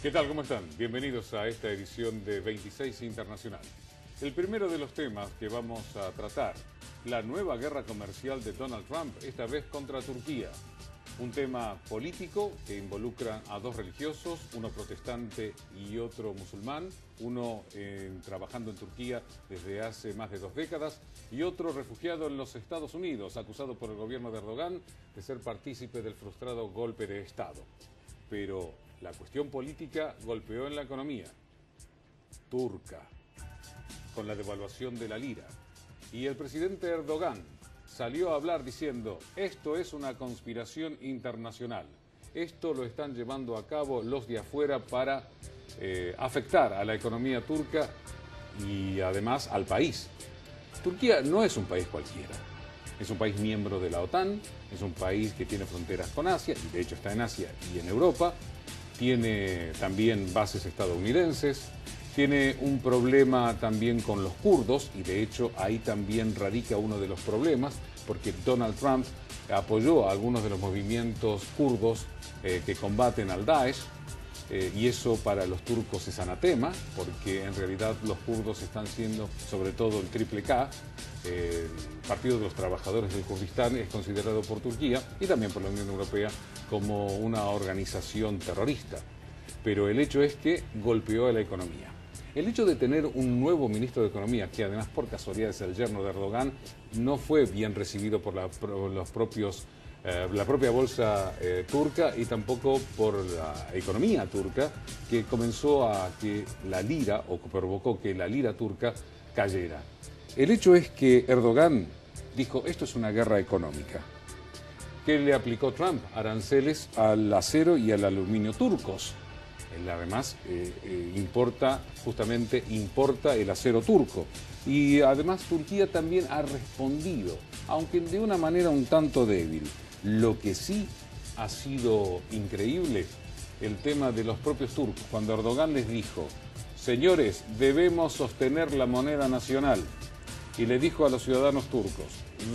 ¿Qué tal? ¿Cómo están? Bienvenidos a esta edición de 26 Internacional. El primero de los temas que vamos a tratar, la nueva guerra comercial de Donald Trump, esta vez contra Turquía. Un tema político que involucra a dos religiosos, uno protestante y otro musulmán, uno trabajando en Turquía desde hace más de 2 décadas y otro refugiado en los Estados Unidos, acusado por el gobierno de Erdogan de ser partícipe del frustrado golpe de Estado. Pero la cuestión política golpeó en la economía turca, con la devaluación de la lira. Y el presidente Erdogan salió a hablar diciendo, esto es una conspiración internacional. Esto lo están llevando a cabo los de afuera para afectar a la economía turca y además al país. Turquía no es un país cualquiera. Es un país miembro de la OTAN, es un país que tiene fronteras con Asia, y de hecho está en Asia y en Europa. Tiene también bases estadounidenses, tiene un problema también con los kurdos y de hecho ahí también radica uno de los problemas porque Donald Trump apoyó a algunos de los movimientos kurdos que combaten al Daesh y eso para los turcos es anatema porque en realidad los kurdos están siendo, sobre todo el PKK, el Partido de los Trabajadores del Kurdistán es considerado por Turquía y también por la Unión Europea como una organización terrorista. Pero el hecho es que golpeó a la economía. El hecho de tener un nuevo ministro de Economía, que además por casualidad es el yerno de Erdogan, no fue bien recibido por la propia bolsa turca y tampoco por la economía turca, que comenzó a que la lira, o provocó que la lira turca cayera. El hecho es que Erdogan dijo, esto es una guerra económica. ¿Qué le aplicó Trump? Aranceles al acero y al aluminio turcos. Él además importa el acero turco. Y además Turquía también ha respondido, aunque de una manera un tanto débil. Lo que sí ha sido increíble, el tema de los propios turcos. Cuando Erdogan les dijo, señores, debemos sostener la moneda nacional. Y le dijo a los ciudadanos turcos,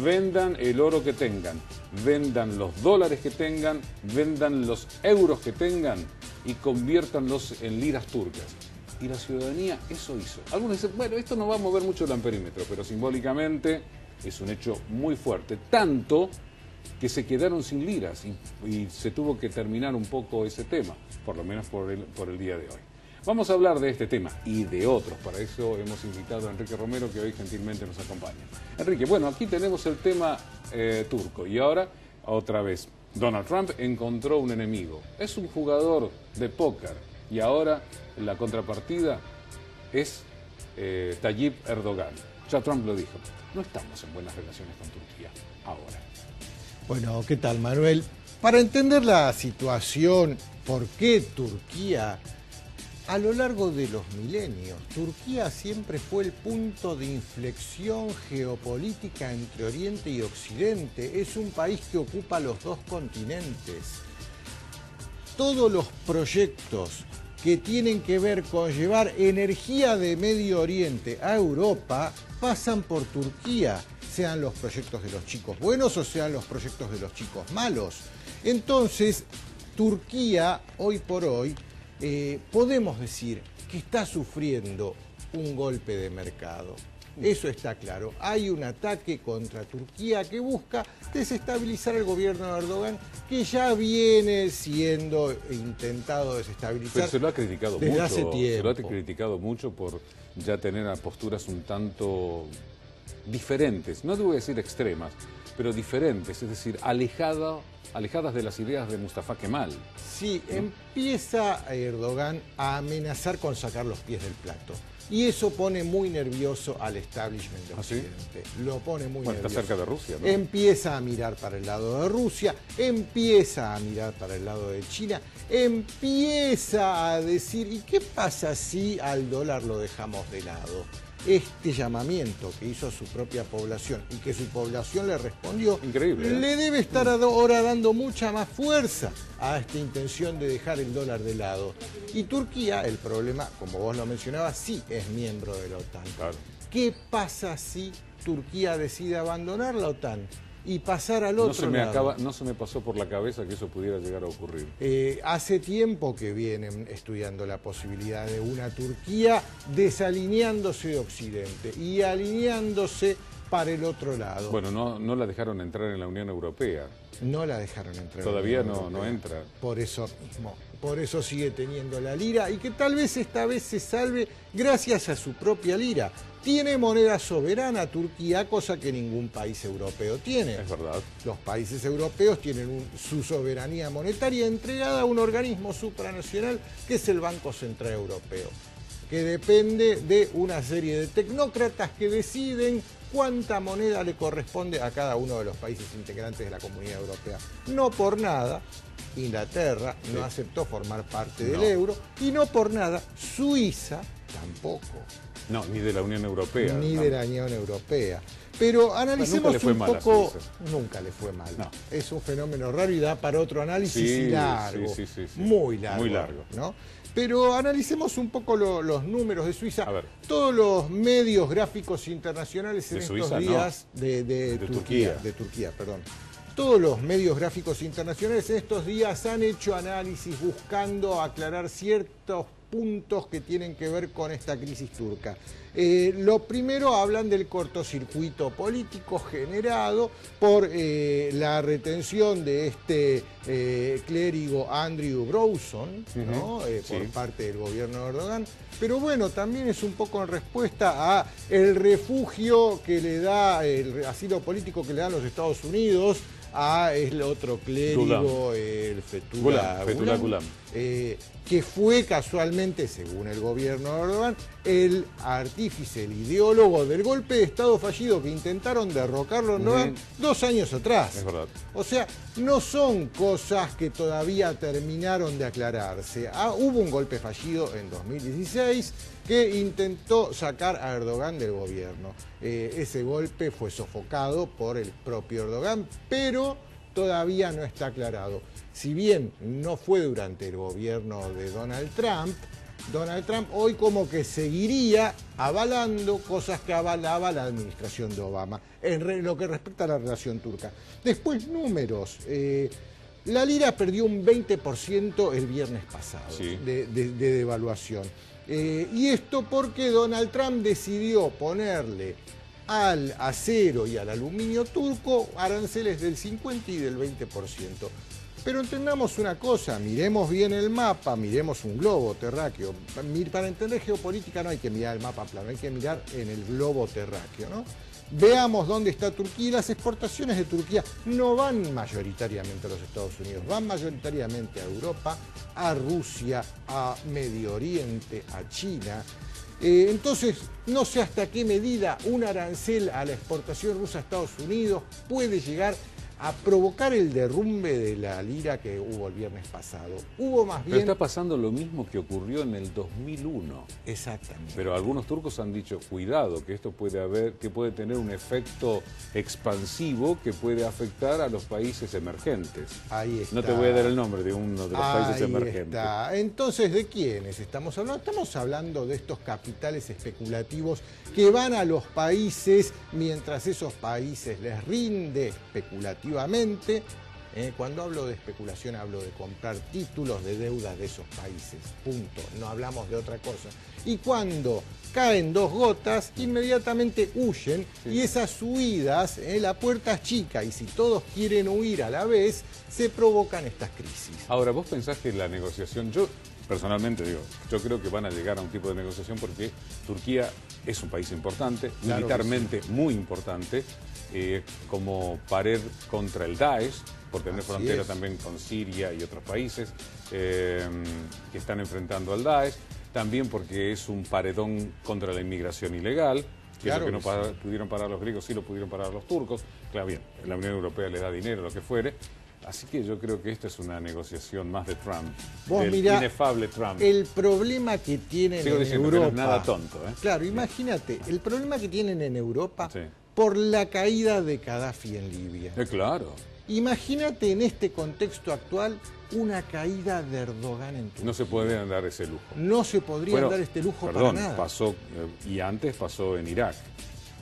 vendan el oro que tengan, vendan los dólares que tengan, vendan los euros que tengan y conviértanlos en liras turcas. Y la ciudadanía eso hizo. Algunos dicen, bueno, esto no va a mover mucho el amperímetro, pero simbólicamente es un hecho muy fuerte. Tanto que se quedaron sin liras y se tuvo que terminar un poco ese tema, por lo menos por el día de hoy. Vamos a hablar de este tema y de otros. Para eso hemos invitado a Enrique Romero, que hoy gentilmente nos acompaña. Enrique, bueno, aquí tenemos el tema turco y ahora, otra vez, Donald Trump encontró un enemigo. Es un jugador de póker y ahora la contrapartida es Tayyip Erdogan. Ya Trump lo dijo, no estamos en buenas relaciones con Turquía ahora. Bueno, ¿qué tal, Manuel? Para entender la situación, ¿por qué Turquía? A lo largo de los milenios, Turquía siempre fue el punto de inflexión geopolítica entre Oriente y Occidente. Es un país que ocupa los dos continentes. Todos los proyectos que tienen que ver con llevar energía de Medio Oriente a Europa pasan por Turquía, sean los proyectos de los chicos buenos o sean los proyectos de los chicos malos. Entonces, Turquía, hoy por hoy, podemos decir que está sufriendo un golpe de mercado. Eso está claro. Hay un ataque contra Turquía que busca desestabilizar el gobierno de Erdogan, que ya viene siendo intentado desestabilizar. Pero se lo ha criticado desde mucho. hace tiempo. Se lo ha criticado mucho por ya tener posturas un tanto diferentes. No debo decir extremas, pero diferentes, es decir, alejadas de las ideas de Mustafa Kemal. Sí, empieza Erdogan a amenazar con sacar los pies del plato. Y eso pone muy nervioso al establishment de Occidente. ¿Sí? Lo pone muy nervioso. Está cerca de Rusia, ¿no? Empieza a mirar para el lado de Rusia, empieza a mirar para el lado de China, empieza a decir, ¿y qué pasa si al dólar lo dejamos de lado? Este llamamiento que hizo a su propia población y que su población le respondió, increíble, le debe estar ahora dando mucha más fuerza a esta intención de dejar el dólar de lado. Y Turquía, el problema, como vos lo mencionabas, sí es miembro de la OTAN. Claro. ¿Qué pasa si Turquía decide abandonar la OTAN? y pasar al otro lado. No se me pasó por la cabeza que eso pudiera llegar a ocurrir. Hace tiempo que vienen estudiando la posibilidad de una Turquía desalineándose de Occidente y alineándose para el otro lado. Bueno, no la dejaron entrar en la Unión Europea. No la dejaron entrar. Todavía no entra. Por eso mismo. Por eso sigue teniendo la lira y que tal vez esta vez se salve gracias a su propia lira. Tiene moneda soberana Turquía, cosa que ningún país europeo tiene. Es verdad. Los países europeos tienen su soberanía monetaria entregada a un organismo supranacional que es el Banco Central Europeo, que depende de una serie de tecnócratas que deciden cuánta moneda le corresponde a cada uno de los países integrantes de la Comunidad Europea. No por nada, Inglaterra no aceptó formar parte del euro y no por nada, Suiza tampoco. No, ni de la Unión Europea. Ni de la Unión Europea. Pero analicemos un poco... Nunca le fue mal. No. Es un fenómeno raro y da para otro análisis largo. Sí. Muy largo. Muy largo. ¿no? Pero analicemos un poco los números de Suiza. A ver. Todos los medios gráficos internacionales en estos Suiza, días de Turquía, perdón. Todos los medios gráficos internacionales en estos días han hecho análisis buscando aclarar ciertos puntos que tienen que ver con esta crisis turca. Lo primero, hablan del cortocircuito político generado por la retención de este clérigo Andrew Browson, ¿no? Por parte del gobierno de Erdogan. Pero bueno, también es un poco en respuesta a el refugio que le da, el asilo político que le dan los Estados Unidos a el otro clérigo, el Fethullah Gulen, que fue casualmente, según el gobierno de Erdogan, el artífice, el ideólogo del golpe de Estado fallido que intentaron derrocarlo en Erdogan 2 años atrás. Es verdad. O sea, no son cosas que todavía terminaron de aclararse. Hubo un golpe fallido en 2016 que intentó sacar a Erdogan del gobierno. Ese golpe fue sofocado por el propio Erdogan, pero todavía no está aclarado. Si bien no fue durante el gobierno de Donald Trump hoy como que seguiría avalando cosas que avalaba la administración de Obama en lo que respecta a la relación turca. Después, números. La lira perdió un 20% el viernes pasado de devaluación. Y esto porque Donald Trump decidió ponerle al acero y al aluminio turco aranceles del 50 y del 20%. Pero entendamos una cosa, miremos bien el mapa, miremos un globo terráqueo. Para entender geopolítica no hay que mirar el mapa plano, hay que mirar en el globo terráqueo, ¿no? Veamos dónde está Turquía. Las exportaciones de Turquía no van mayoritariamente a los Estados Unidos, van mayoritariamente a Europa, a Rusia, a Medio Oriente, a China. Entonces, no sé hasta qué medida un arancel a la exportación rusa a Estados Unidos puede llegar a provocar el derrumbe de la lira que hubo el viernes pasado. Hubo más bien... Pero está pasando lo mismo que ocurrió en el 2001. Exactamente. Pero algunos turcos han dicho, cuidado, que esto puede tener un efecto expansivo que puede afectar a los países emergentes. Ahí está. No te voy a dar el nombre de uno de los países emergentes. Está. Entonces, ¿de quiénes estamos hablando? Estamos hablando de estos capitales especulativos que van a los países mientras esos países les rinde especulativamente. Cuando hablo de especulación hablo de comprar títulos de deuda de esos países, punto, no hablamos de otra cosa. Y cuando caen 2 gotas, inmediatamente huyen y esas huidas, la puerta es chica y si todos quieren huir a la vez, se provocan estas crisis. Ahora, ¿vos pensás que la negociación, yo personalmente digo, yo creo que van a llegar a un tipo de negociación porque Turquía es un país importante, claro, militarmente muy importante, como pared contra el Daesh, por tener frontera también con Siria y otros países que están enfrentando al Daesh, también porque es un paredón contra la inmigración ilegal, que claro, es lo que no pudieron parar los griegos, sí lo pudieron parar los turcos, claro, bien, la Unión Europea les da dinero, lo que fuere. Así que yo creo que esta es una negociación más de Trump, del inefable Trump. El problema que tienen en Europa... Que no es nada tonto, ¿eh? Claro, imagínate, el problema que tienen en Europa por la caída de Gaddafi en Libia. Claro. Imagínate en este contexto actual una caída de Erdogan en Turquía. No se puede dar ese lujo. No se podría dar este lujo para nada. Pasó, y antes pasó en Irak.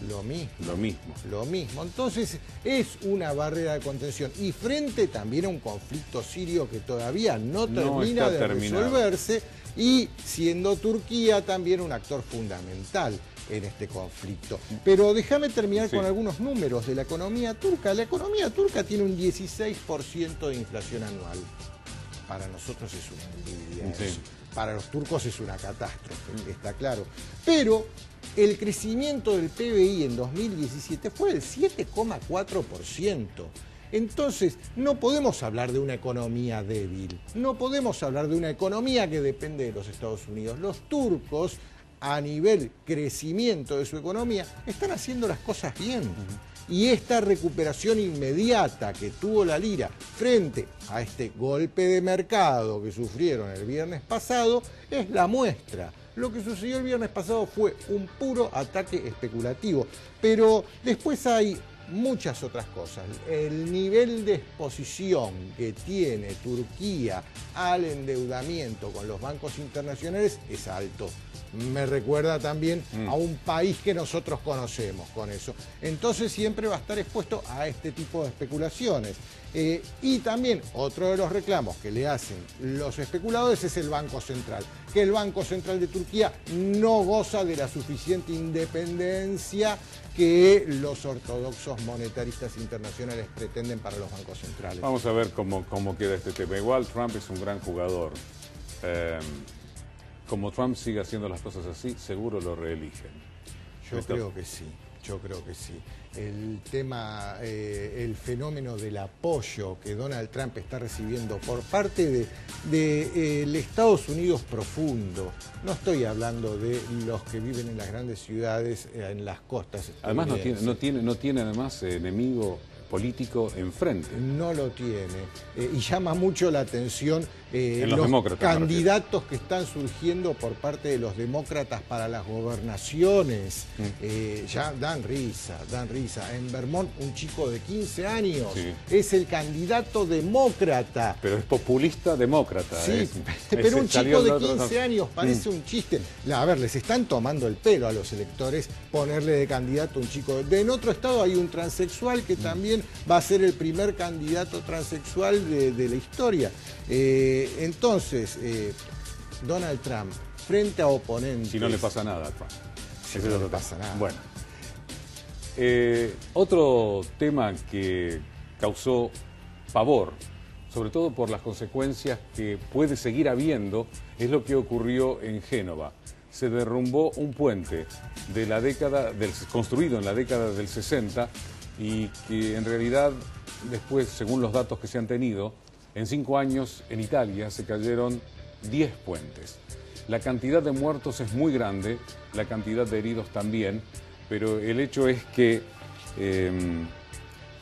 Lo mismo. Lo mismo. Lo mismo. Entonces es una barrera de contención. Y frente también a un conflicto sirio que todavía no termina de resolverse, y siendo Turquía también un actor fundamental en este conflicto. Pero déjame terminar con algunos números de la economía turca. La economía turca tiene un 16% de inflación anual. Para nosotros es una envidia. Para los turcos es una catástrofe, está claro. Pero el crecimiento del PBI en 2017 fue del 7,4%. Entonces, no podemos hablar de una economía débil, no podemos hablar de una economía que depende de los Estados Unidos. Los turcos, a nivel crecimiento de su economía, están haciendo las cosas bien. Y esta recuperación inmediata que tuvo la lira frente a este golpe de mercado que sufrieron el viernes pasado es la muestra. Lo que sucedió el viernes pasado fue un puro ataque especulativo, pero después hay muchas otras cosas. El nivel de exposición que tiene Turquía al endeudamiento con los bancos internacionales es alto. Me recuerda también a un país que nosotros conocemos con eso. Entonces siempre va a estar expuesto a este tipo de especulaciones. Y también otro de los reclamos que le hacen los especuladores es el Banco Central, que el Banco Central de Turquía no goza de la suficiente independencia que los ortodoxos monetaristas internacionales pretenden para los bancos centrales. Vamos a ver cómo queda este tema. Igual Trump es un gran jugador. Como Trump sigue haciendo las cosas así, seguro lo reeligen. Yo creo que sí. El tema, el fenómeno del apoyo que Donald Trump está recibiendo por parte del Estados Unidos profundo, no estoy hablando de los que viven en las grandes ciudades, en las costas. Además no tiene además enemigo político enfrente. No lo tiene. Y llama mucho la atención los candidatos que están surgiendo por parte de los demócratas para las gobernaciones. Ya dan risa. En Vermont, un chico de 15 años es el candidato demócrata. Pero es populista demócrata. Sí, pero un chico de 15 años parece un chiste. A ver, les están tomando el pelo a los electores ponerle de candidato a un chico. En otro estado hay un transexual que también va a ser el primer candidato transexual de la historia. Entonces, Donald Trump, frente a oponentes... Si no le pasa nada a Trump. Si no le pasa nada. Bueno. Otro tema que causó pavor, sobre todo por las consecuencias que puede seguir habiendo, es lo que ocurrió en Génova. Se derrumbó un puente construido en la década del 60 y que en realidad después, según los datos que se han tenido, en 5 años en Italia se cayeron 10 puentes. La cantidad de muertos es muy grande, la cantidad de heridos también, pero el hecho es que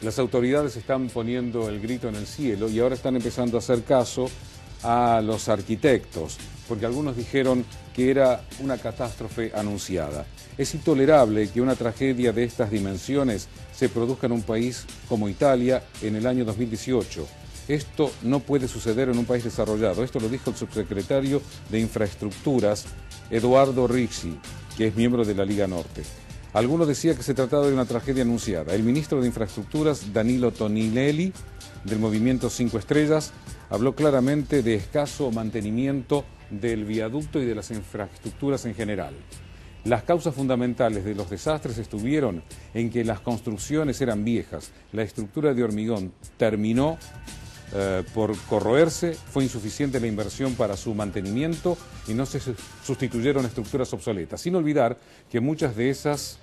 las autoridades están poniendo el grito en el cielo y ahora están empezando a hacer caso a los arquitectos, porque algunos dijeron que era una catástrofe anunciada. Es intolerable que una tragedia de estas dimensiones se produzca en un país como Italia en el año 2018. Esto no puede suceder en un país desarrollado. Esto lo dijo el subsecretario de Infraestructuras, Edoardo Rixi, que es miembro de la Liga Norte. Algunos decían que se trataba de una tragedia anunciada. El ministro de Infraestructuras, Danilo Toninelli, del Movimiento 5 Estrellas, habló claramente de escaso mantenimiento del viaducto y de las infraestructuras en general. Las causas fundamentales de los desastres estuvieron en que las construcciones eran viejas, la estructura de hormigón terminó por corroerse, fue insuficiente la inversión para su mantenimiento y no se sustituyeron estructuras obsoletas. Sin olvidar que muchas de esas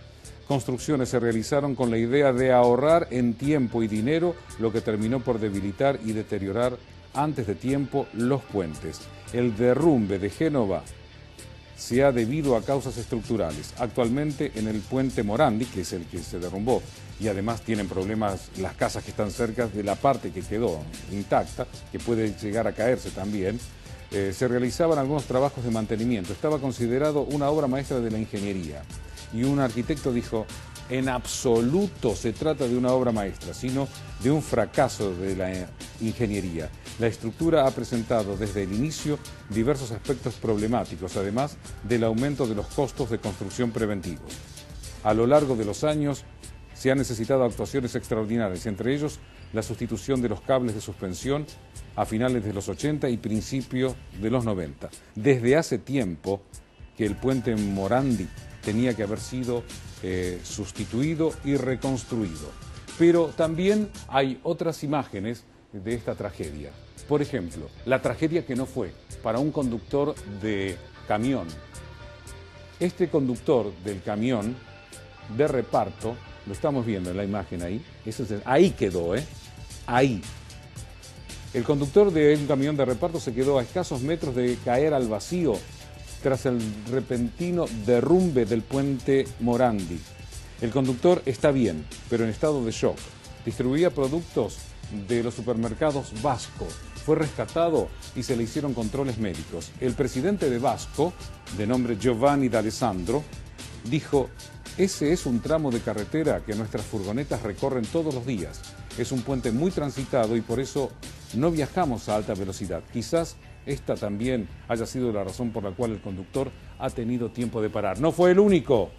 construcciones se realizaron con la idea de ahorrar en tiempo y dinero, lo que terminó por debilitar y deteriorar antes de tiempo los puentes. El derrumbe de Génova se ha debido a causas estructurales. Actualmente en el puente Morandi, que es el que se derrumbó, y además tienen problemas las casas que están cerca de la parte que quedó intacta, que puede llegar a caerse también, se realizaban algunos trabajos de mantenimiento. Estaba considerado una obra maestra de la ingeniería. Y un arquitecto dijo, en absoluto se trata de una obra maestra, sino de un fracaso de la ingeniería. La estructura ha presentado desde el inicio diversos aspectos problemáticos, además del aumento de los costos de construcción preventivos. A lo largo de los años se han necesitado actuaciones extraordinarias, entre ellos la sustitución de los cables de suspensión a finales de los 80 y principios de los 90. Desde hace tiempo que el puente Morandi tenía que haber sido sustituido y reconstruido. Pero también hay otras imágenes de esta tragedia. Por ejemplo, la tragedia que no fue para un conductor de camión. Este conductor del camión de reparto, lo estamos viendo en la imagen ahí, ahí quedó, ahí. El conductor de un camión de reparto se quedó a escasos metros de caer al vacío tras el repentino derrumbe del puente Morandi. El conductor está bien, pero en estado de shock. Distribuía productos de los supermercados Vasco. Fue rescatado y se le hicieron controles médicos. El presidente de Vasco, de nombre Giovanni D'Alessandro, dijo: ese es un tramo de carretera que nuestras furgonetas recorren todos los días. Es un puente muy transitado y por eso no viajamos a alta velocidad. Quizás esta también haya sido la razón por la cual el conductor ha tenido tiempo de parar. No fue el único,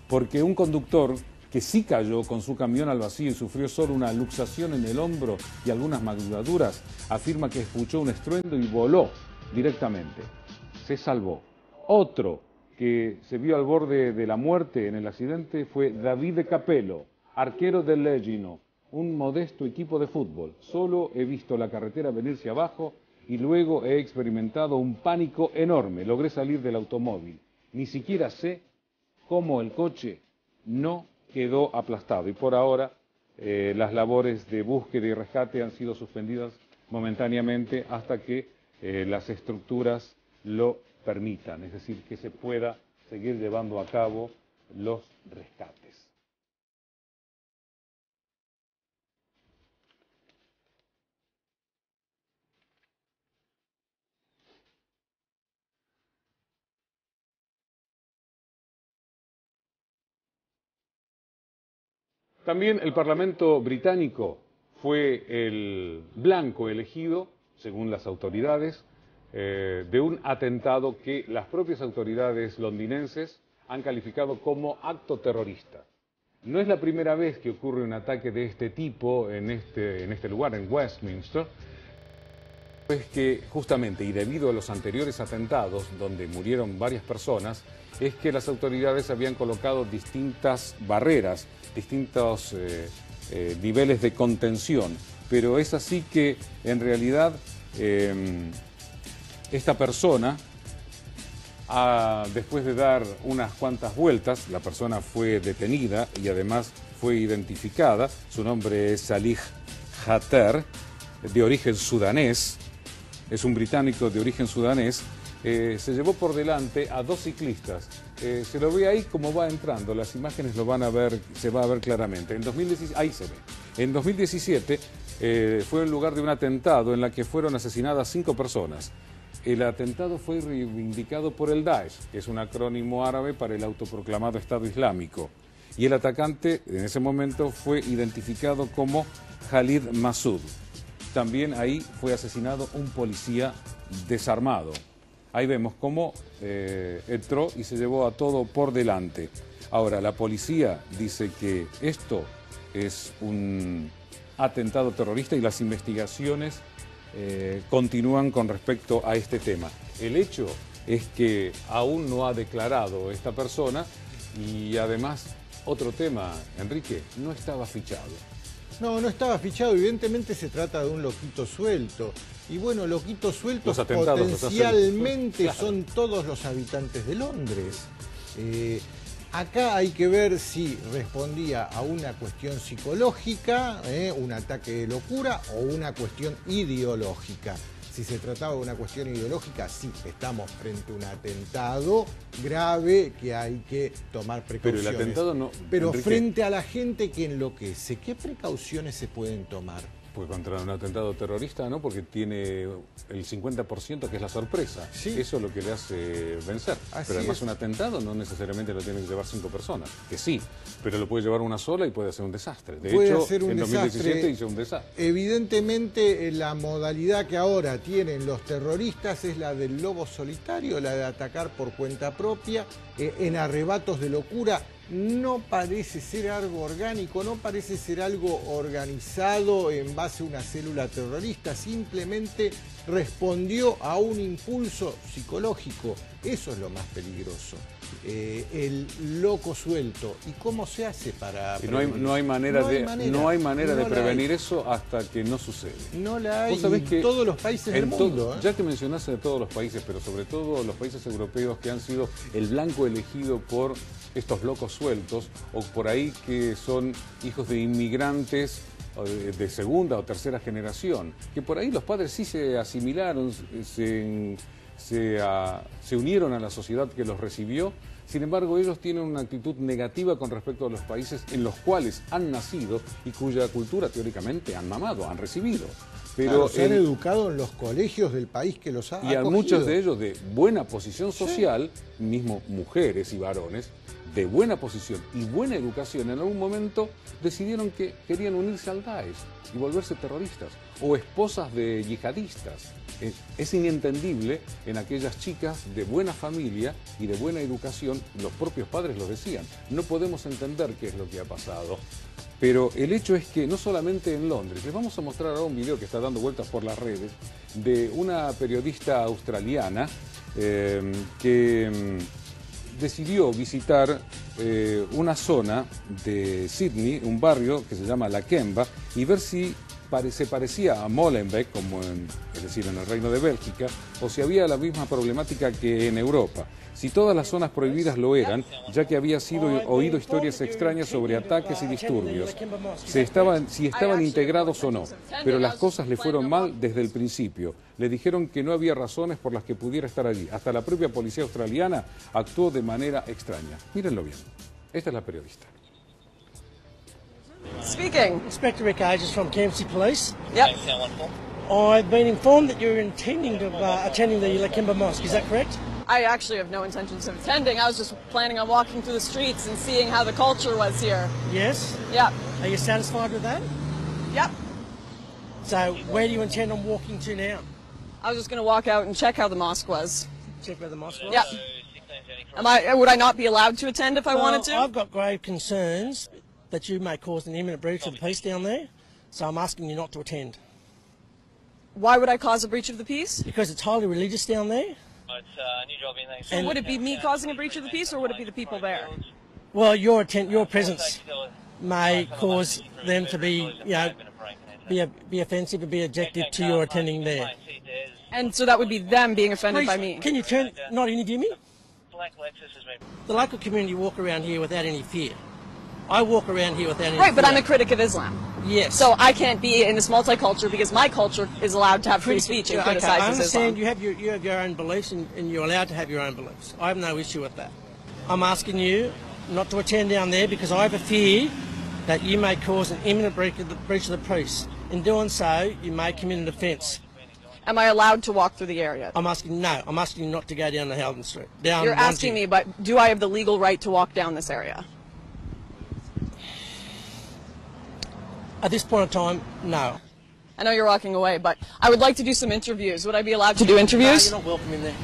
porque un conductor que sí cayó con su camión al vacío y sufrió solo una luxación en el hombro y algunas maguladuras, afirma que escuchó un estruendo y voló directamente. Se salvó. Otro que se vio al borde de la muerte en el accidente fue Davide Capello, arquero del Legino, un modesto equipo de fútbol. Solo he visto la carretera venirse abajo y luego he experimentado un pánico enorme. Logré salir del automóvil. Ni siquiera sé cómo el coche no quedó aplastado. Y por ahora las labores de búsqueda y rescate han sido suspendidas momentáneamente hasta que las estructuras lo permitan, es decir, que se pueda seguir llevando a cabo los rescates. También el Parlamento británico fue el blanco elegido, según las autoridades, de un atentado que las propias autoridades londinenses han calificado como acto terrorista. No es la primera vez que ocurre un ataque de este tipo en este lugar, en Westminster. Es que justamente, y debido a los anteriores atentados, donde murieron varias personas, es que las autoridades habían colocado distintas barreras, distintos niveles de contención. Pero es así que, en realidad, esta persona, después de dar unas cuantas vueltas, la persona fue detenida y además fue identificada. Su nombre es Salih Khater, de origen sudanés. Es un británico de origen sudanés. Se llevó por delante a dos ciclistas. Se lo ve ahí como va entrando, las imágenes lo van a ver, se va a ver claramente. Ahí se ve. En 2017 fue el lugar de un atentado en la que fueron asesinadas 5 personas. El atentado fue reivindicado por el Daesh, que es un acrónimo árabe para el autoproclamado Estado Islámico. Y el atacante en ese momento fue identificado como Khalid Massoud. También ahí fue asesinado un policía desarmado. Ahí vemos cómo entró y se llevó a todo por delante. Ahora, la policía dice que esto es un atentado terrorista y las investigaciones continúan con respecto a este tema. El hecho es que aún no ha declarado esta persona y además, otro tema, Enrique, no estaba fichado. No, no estaba fichado. Evidentemente se trata de un loquito suelto. Y bueno, loquitos sueltos potencialmente claro, son todos los habitantes de Londres. Acá hay que ver si respondía a una cuestión psicológica, un ataque de locura, o una cuestión ideológica. Si se trataba de una cuestión ideológica, sí, estamos frente a un atentado grave que hay que tomar precauciones. Pero el atentado no... Pero Enrique, frente a la gente que enloquece, ¿qué precauciones se pueden tomar? Pues contra un atentado terrorista, ¿no? Porque tiene el 50% que es la sorpresa. Sí. Eso es lo que le hace vencer. Así pero además es. Un atentado no necesariamente lo tienen que llevar 5 personas. Que sí, pero lo puede llevar una sola y puede hacer un desastre. De hecho, en 2017 hizo un desastre. Evidentemente, la modalidad que ahora tienen los terroristas es la del lobo solitario, la de atacar por cuenta propia, en arrebatos de locura. no parece ser algo orgánico, no parece ser algo organizado en base a una célula terrorista, simplemente respondió a un impulso psicológico. Eso es lo más peligroso, el loco suelto. ¿Y cómo se hace para prevenir? No hay manera de prevenir eso hasta que no sucede. No la hay en todos los países del mundo. Ya que mencionaste de todos los países, pero sobre todo los países europeos que han sido el blanco elegido por estos locos sueltos, o por ahí que son hijos de inmigrantes de segunda o tercera generación, que por ahí los padres sí se asimilaron, se unieron a la sociedad que los recibió. Sin embargo, ellos tienen una actitud negativa con respecto a los países en los cuales han nacido y cuya cultura teóricamente han mamado, han recibido. Pero claro, se han educado en los colegios del país que los ha acogido. Y a muchos de ellos de buena posición social, mismo mujeres y varones, de buena posición y buena educación, en algún momento decidieron que querían unirse al Daesh y volverse terroristas o esposas de yihadistas. Es inentendible en aquellas chicas de buena familia y de buena educación, los propios padres lo decían. No podemos entender qué es lo que ha pasado. Pero el hecho es que no solamente en Londres, les vamos a mostrar ahora un video que está dando vueltas por las redes de una periodista australiana que decidió visitar una zona de Sydney, un barrio que se llama Lakemba, y ver si se parecía a Molenbeek, es decir, en el Reino de Bélgica, o si había la misma problemática que en Europa. Si todas las zonas prohibidas lo eran, ya que había sido oído historias extrañas sobre ataques y disturbios, si estaban integrados o no, pero las cosas le fueron mal desde el principio. Le dijeron que no había razones por las que pudiera estar allí. Hasta la propia policía australiana actuó de manera extraña. Mírenlo bien. Esta es la periodista. Speaking. Inspector Rick Ages from Campsie Police. Yep. I've been informed that you're intending to attending the Lakemba Mosque. Is that correct? I actually have no intentions of attending. I was just planning on walking through the streets and seeing how the culture was here. Yes? Yeah. Are you satisfied with that? Yep. So where do you intend on walking to now? I was just going to walk out and check how the mosque was. Check where the mosque was? Yeah. Would I not be allowed to attend if I wanted to? I've got grave concerns that you may cause an imminent breach of the peace down there, so I'm asking you not to attend. Why would I cause a breach of the peace? Because it's highly religious down there. So would it be me causing a breach of the peace, or would it be the people there? Well, your presence may cause them to be, be offensive and be objective to your attending there. And so that would be them being offended by me. Can you not interview me? The local community walk around here without any fear. I walk around here without any fear. Right, but I'm a critic of Islam. Yes. So I can't be in this multicultural because my culture is allowed to have free speech and criticizes I understand Islam. you have your own beliefs and you're allowed to have your own beliefs. I have no issue with that. I'm asking you not to attend down there because I have a fear that you may cause an imminent breach of the peace. In doing so, you may commit an offence. Am I allowed to walk through the area? I'm asking you not to go down the Haldon Street. You're asking me, but do I have the legal right to walk down this area? At this point in time, no. I know you're walking away, but I would like to do some interviews. Would I be allowed to do interviews? No, you're not welcome in there.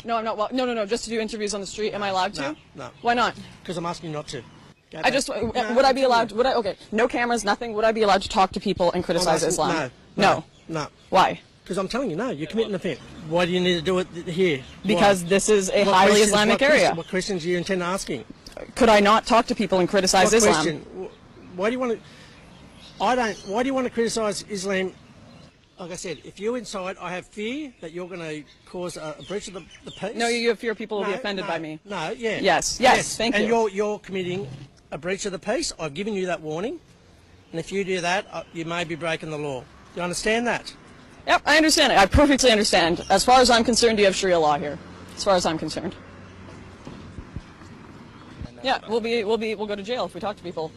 No, I'm not. No, just to do interviews on the street. Am I allowed to? No. Why not? Because I'm asking you not to. Would I be allowed? Okay, no cameras, nothing. Would I be allowed to talk to people and criticize Islam? No. Why? Because I'm telling you, no, you're committing an offence. Why do you need to do it here? Because this is a highly Islamic area. What questions do you intend asking? Could I not talk to people and criticize Islam? Question? Why do you want to? Why do you want to criticise Islam? Like I said, if you're inside, I have fear that you're going to cause a breach of the peace. No, you have fear people will be offended by me. No, yeah. Yes, thank you. And you're committing a breach of the peace. I've given you that warning. And if you do that, you may be breaking the law. Do you understand that? Yep, I understand it. I perfectly understand. As far as I'm concerned, you have Sharia law here. As far as I'm concerned. Yeah, we'll go to jail if we talk to people.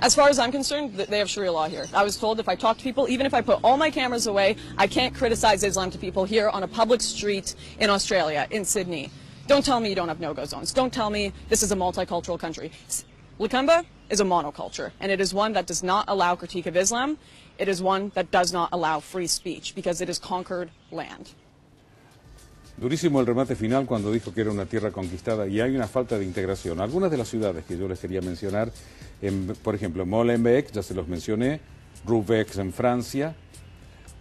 As far as I'm concerned, they have Sharia law here. I was told if I talk to people, even if I put all my cameras away, I can't criticize Islam to people here on a public street in Australia, in Sydney. Don't tell me you don't have no-go zones. Don't tell me this is a multicultural country. Lakemba is a monoculture, and it is one that does not allow critique of Islam. It is one that does not allow free speech because it is conquered land. Durísimo el remate final cuando dijo que era una tierra conquistada y hay una falta de integración. Algunas de las ciudades que yo les quería mencionar, por ejemplo, Molenbeek, ya se los mencioné, Roubaix en Francia,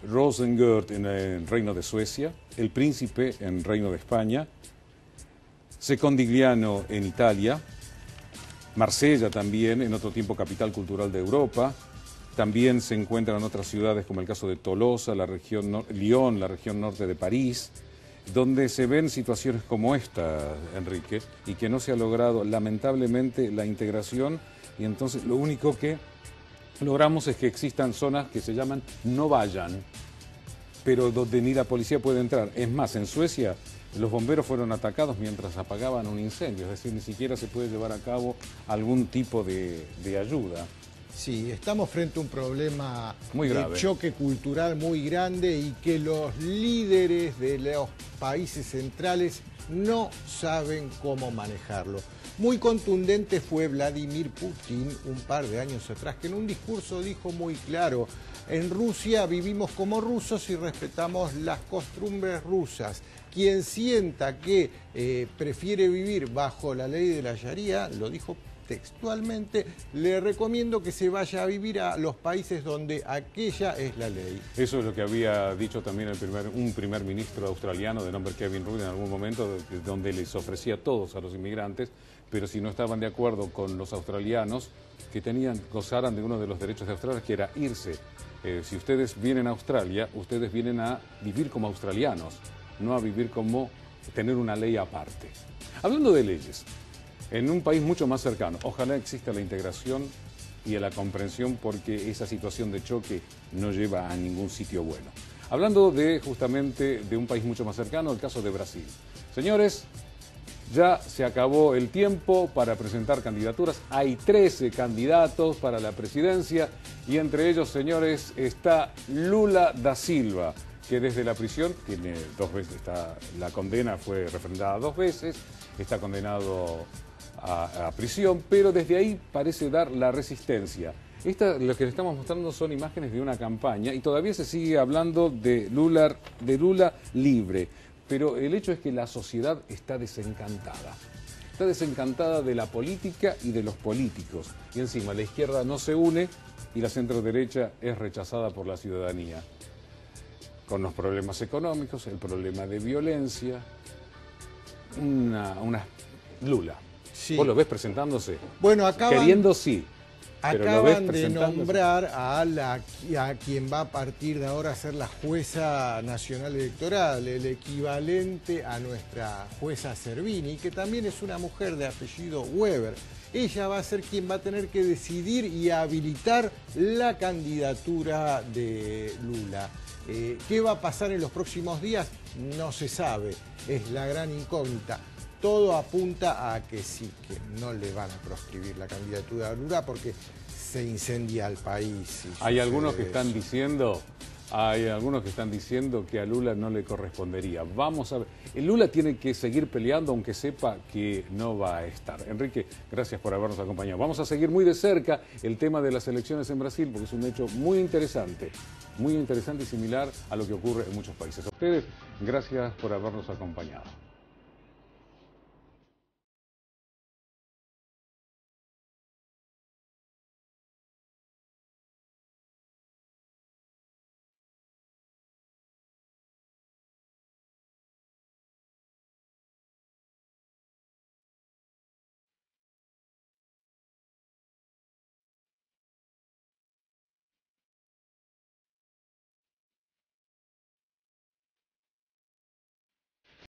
Rosengård en el Reino de Suecia, El Príncipe en Reino de España, Secondigliano en Italia, Marsella también, en otro tiempo capital cultural de Europa. También se encuentran otras ciudades como el caso de Tolosa, Lyon, la región norte de París, donde se ven situaciones como esta, Enrique, y que no se ha logrado lamentablemente la integración, y entonces lo único que logramos es que existan zonas que se llaman no vayan, pero donde ni la policía puede entrar. Es más, en Suecia los bomberos fueron atacados mientras apagaban un incendio, es decir, ni siquiera se puede llevar a cabo algún tipo de ayuda. Sí, estamos frente a un problema muy grave, de choque cultural muy grande y que los líderes de los países centrales no saben cómo manejarlo. Muy contundente fue Vladimir Putin un par de años atrás, que en un discurso dijo muy claro: en Rusia vivimos como rusos y respetamos las costumbres rusas. Quien sienta que prefiere vivir bajo la ley de la Sharia, lo dijo textualmente, le recomiendo que se vaya a vivir a los países donde aquella es la ley. Eso es lo que había dicho también un primer ministro australiano de nombre Kevin Rudd en algún momento, donde les ofrecía a todos a los inmigrantes, pero si no estaban de acuerdo con los australianos, que gozaran de uno de los derechos de Australia, que era irse. Si ustedes vienen a Australia, ustedes vienen a vivir como australianos, no a vivir como tener una ley aparte. Hablando de leyes, en un país mucho más cercano, ojalá exista la integración y la comprensión, porque esa situación de choque no lleva a ningún sitio bueno. Hablando justamente de un país mucho más cercano, el caso de Brasil. Señores, ya se acabó el tiempo para presentar candidaturas. Hay 13 candidatos para la presidencia y entre ellos, señores, está Lula da Silva, que desde la prisión tiene 2 veces, la condena fue refrendada 2 veces, está condenado a prisión, pero desde ahí parece dar la resistencia. Lo que le estamos mostrando son imágenes de una campaña y todavía se sigue hablando de Lula libre, pero el hecho es que la sociedad está desencantada. Está desencantada de la política y de los políticos. Y encima la izquierda no se une y la centroderecha es rechazada por la ciudadanía. Con los problemas económicos, el problema de violencia, Lula. Sí. ¿Vos lo ves presentándose? Bueno, queriendo sí. Acaban de nombrar a quien va a partir de ahora a ser la jueza nacional electoral, el equivalente a nuestra jueza Servini, que también es una mujer de apellido Weber. Ella va a ser quien va a tener que decidir y habilitar la candidatura de Lula. ¿Qué va a pasar en los próximos días? No se sabe, es la gran incógnita. Todo apunta a que sí, que no le van a proscribir la candidatura a Lula porque se incendia el país. Hay algunos que están diciendo que a Lula no le correspondería. Vamos a ver. Lula tiene que seguir peleando aunque sepa que no va a estar. Enrique, gracias por habernos acompañado. Vamos a seguir muy de cerca el tema de las elecciones en Brasil porque es un hecho muy interesante y similar a lo que ocurre en muchos países. A ustedes, gracias por habernos acompañado.